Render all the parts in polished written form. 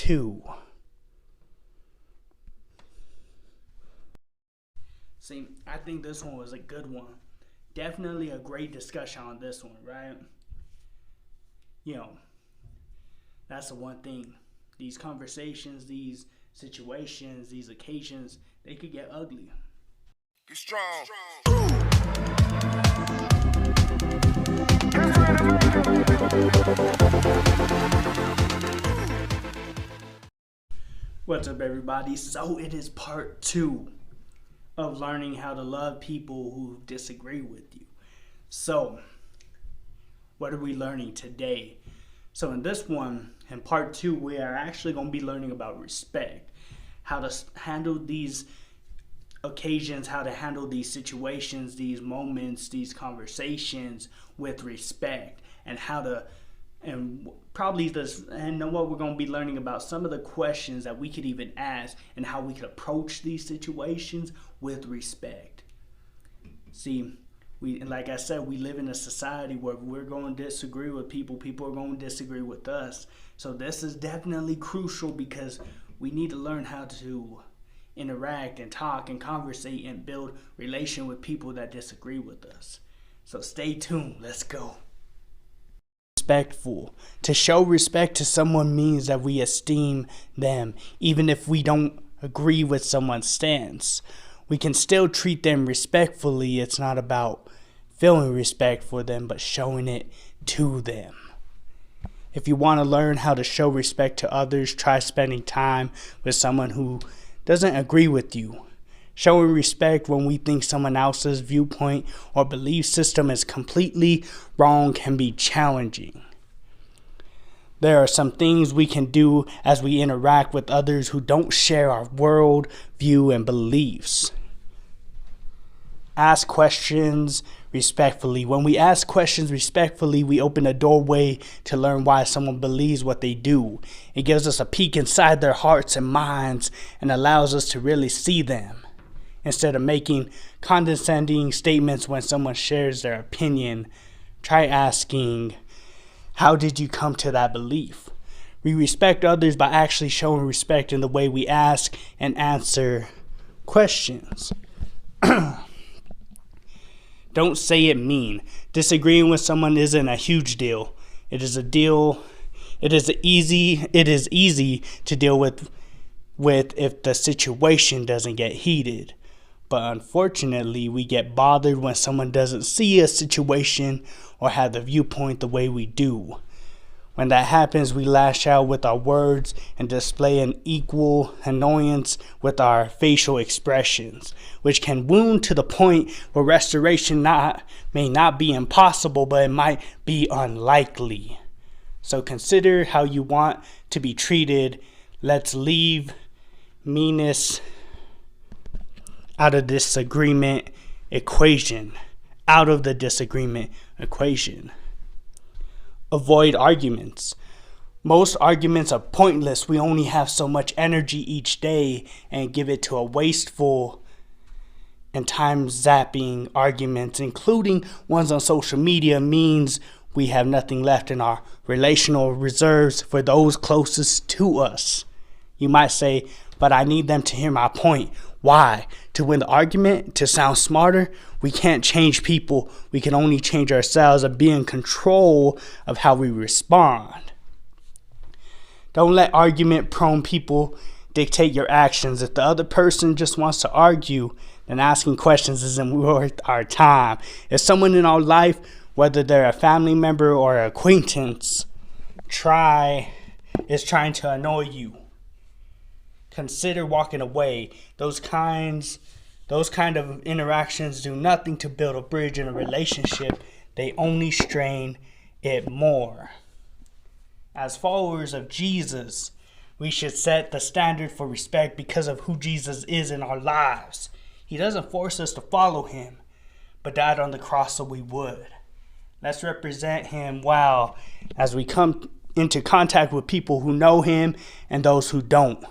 2. See, I think this one was a good one. Definitely a great discussion on this one, right? That's the one thing. These conversations, these situations, these occasions, they could get ugly. Be strong. What's up, everybody? So it is part 2 of learning how to love people who disagree with you. So what are we learning today? So in this one, in part 2, we are actually going to be learning about respect, how to handle these occasions, how to handle these situations, these moments, these conversations with respect, and what we're going to be learning about some of the questions that we could even ask and how we could approach these situations with respect. See, like I said, we live in a society where we're going to disagree with people. People are going to disagree with us. So this is definitely crucial because we need to learn how to interact and talk and conversate and build relation with people that disagree with us. So stay tuned. Let's go. Respectful. To show respect to someone means that we esteem them, even if we don't agree with someone's stance. We can still treat them respectfully. It's not about feeling respect for them, but showing it to them. If you want to learn how to show respect to others, try spending time with someone who doesn't agree with you. Showing respect when we think someone else's viewpoint or belief system is completely wrong can be challenging. There are some things we can do as we interact with others who don't share our world view and beliefs. Ask questions respectfully. When we ask questions respectfully, we open a doorway to learn why someone believes what they do. It gives us a peek inside their hearts and minds and allows us to really see them, instead of making condescending statements when someone shares their opinion. Try asking, how did you come to that belief? We respect others by actually showing respect in the way we ask and answer questions. Don't say it mean. Disagreeing with someone isn't a huge deal. It is easy to deal with if the situation doesn't get heated. But unfortunately, we get bothered when someone doesn't see a situation or have the viewpoint the way we do. When that happens, we lash out with our words and display an equal annoyance with our facial expressions, which can wound to the point where restoration may not be impossible, but it might be unlikely. So consider how you want to be treated. Let's leave meanness out of the disagreement equation. Avoid arguments. Most arguments are pointless. We only have so much energy each day, and give it to a wasteful and time-zapping arguments, including ones on social media, means we have nothing left in our relational reserves for those closest to us. You might say, but I need them to hear my point. Why? To win the argument? To sound smarter? We can't change people. We can only change ourselves and be in control of how we respond. Don't let argument-prone people dictate your actions. If the other person just wants to argue, then asking questions isn't worth our time. If someone in our life, whether they're a family member or an acquaintance, is trying to annoy you, consider walking away. Those kind of interactions do nothing to build a bridge in a relationship. They only strain it more. As followers of Jesus, we should set the standard for respect because of who Jesus is in our lives. He doesn't force us to follow him, but died on the cross so we would. Let's represent him well as we come into contact with people who know him and those who don't.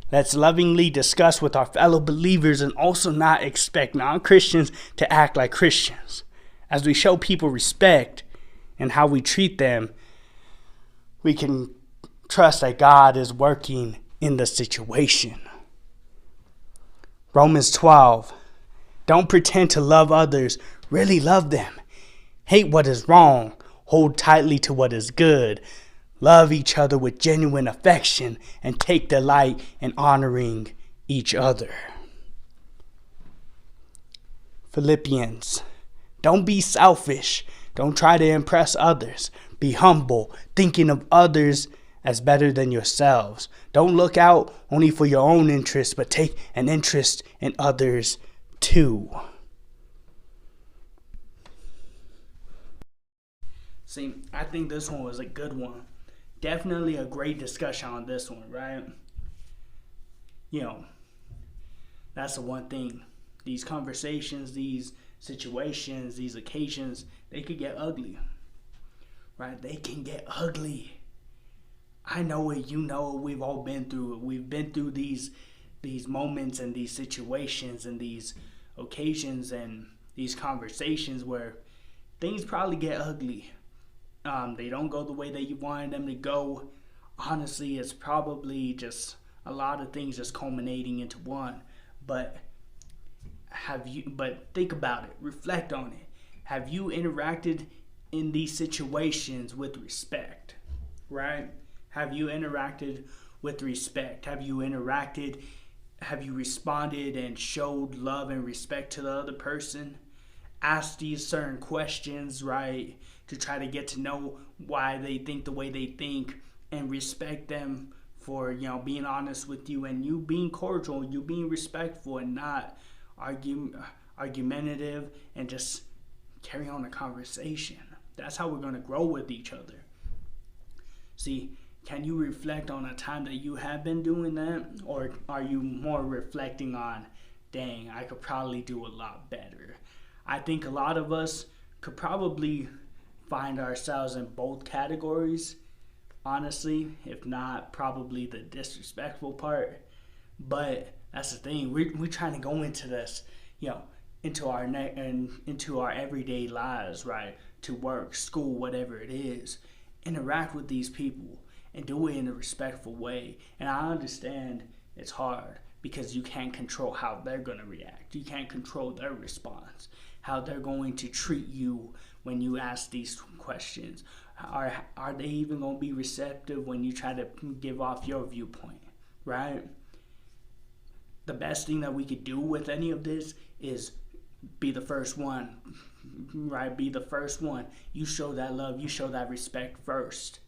Let's lovingly discuss with our fellow believers and also not expect non-Christians to act like Christians. As we show people respect and how we treat them, we can trust that God is working in the situation. Romans 12. Don't pretend to love others. Really love them. Hate what is wrong. Hold tightly to what is good. Love each other with genuine affection and take delight in honoring each other. Philippians. Don't be selfish. Don't try to impress others. Be humble, thinking of others as better than yourselves. Don't look out only for your own interests, but take an interest in others too. See, I think this one was a good one. Definitely a great discussion on this one, right? That's the one thing. These conversations, these situations, these occasions, they could get ugly, right? They can get ugly. I know it, you know it, we've all been through it. We've been through these moments and these situations and these occasions and these conversations where things probably get ugly. They don't go the way that you wanted them to go. Honestly, it's probably just a lot of things just culminating into one. But think about it, reflect on it. Have you interacted in these situations with respect, right? Have you interacted with respect? Have you responded and showed love and respect to the other person? Ask these certain questions, right, to try to get to know why they think the way they think and respect them for, being honest with you and you being cordial, you being respectful and not argumentative and just carry on a conversation. That's how we're going to grow with each other. See, can you reflect on a time that you have been doing that? Or are you more reflecting on, dang, I could probably do a lot better? I think a lot of us could probably find ourselves in both categories, honestly, if not probably the disrespectful part. But that's the thing. We're trying to go into this, into our everyday lives, right? To work, school, whatever it is. Interact with these people and do it in a respectful way. And I understand it's hard because you can't control how they're going to react. You can't control their response, how they're going to treat you when you ask these questions. Are they even going to be receptive when you try to give off your viewpoint, right? The best thing that we could do with any of this is be the first one, right? Be the first one. You show that love, you show that respect first,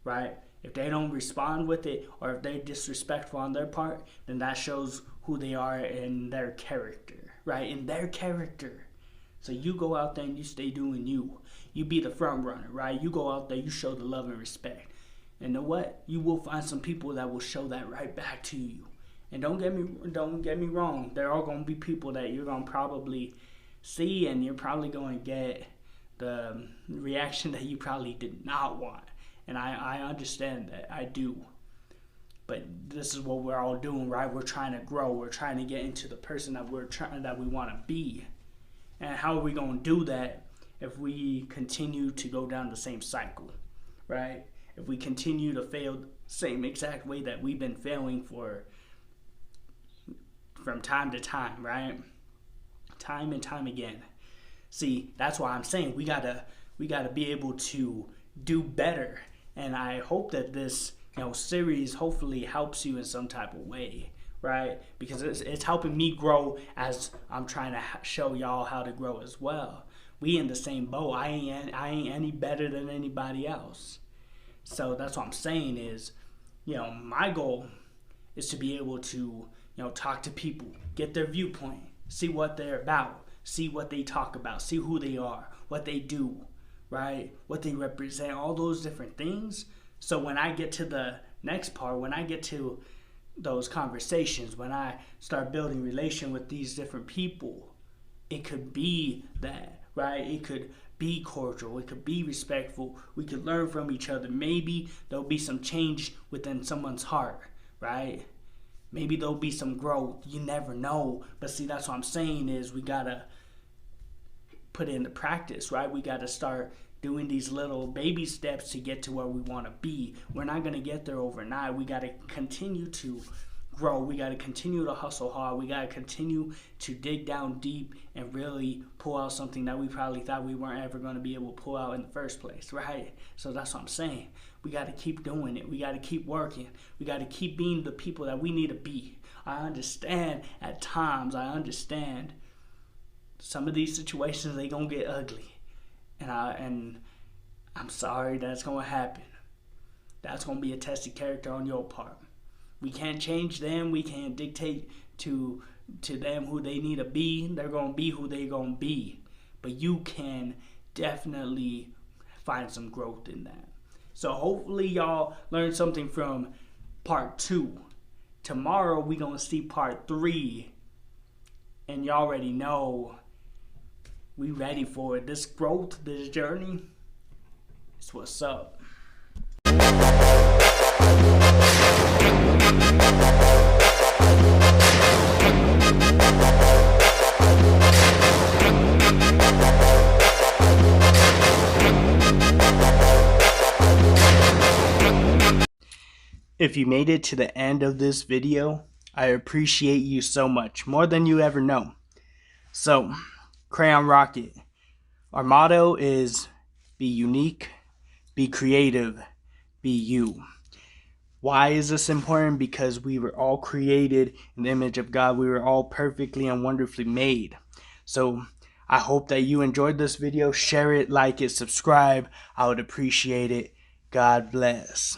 right? If they don't respond with it or if they're disrespectful on their part, then that shows who they are in their character, right? In their character. So you go out there and you stay doing you. You be the front runner, right? You go out there, you show the love and respect. And know what? You will find some people that will show that right back to you. And don't get me wrong. There are going to be people that you're going to probably see and you're probably going to get the reaction that you probably did not want. And I understand that. I do. But this is what we're all doing, right? We're trying to grow. We're trying to get into the person that we want to be. And how are we going to do that if we continue to go down the same cycle, right? If we continue to fail the same exact way that we've been failing from time to time, right? Time and time again. See, that's why I'm saying we gotta be able to do better. And I hope that this series hopefully helps you in some type of way, right? Because it's helping me grow as I'm trying to show y'all how to grow as well. We in the same boat. I ain't any better than anybody else. So that's what I'm saying is, my goal is to be able to, talk to people, get their viewpoint, see what they're about, see what they talk about, see who they are, what they do, right? What they represent, all those different things. So when I get to the next part, when I get to those conversations, when I start building relation with these different people, it could be that, right? It could be cordial. It could be respectful. We could learn from each other. Maybe there'll be some change within someone's heart, right? Maybe there'll be some growth. You never know. But see, that's what I'm saying is we got to put it into practice, right? We got to start, doing these little baby steps to get to where we want to be. We're not going to get there overnight. We got to continue to grow. We got to continue to hustle hard. We got to continue to dig down deep and really pull out something that we probably thought we weren't ever going to be able to pull out in the first place, right? So that's what I'm saying. We got to keep doing it. We got to keep working. We got to keep being the people that we need to be. I understand at times, some of these situations, they gonna get ugly. And I'm sorry that's gonna happen. That's gonna be a tested character on your part. We can't change them. We can't dictate to them who they need to be. They're gonna be who they're gonna be. But you can definitely find some growth in that. So hopefully y'all learned something from part 2. Tomorrow we gonna see part 3. And y'all already know we ready for it. This growth, this journey, it's what's up. If you made it to the end of this video, I appreciate you so much, more than you ever know. So, Crayon Rocket, our motto is be unique, be creative, be you. Why is this important? Because we were all created in the image of God. We were all perfectly and wonderfully made. So I hope that you enjoyed this video. Share it, like it, subscribe. I would appreciate it. God bless.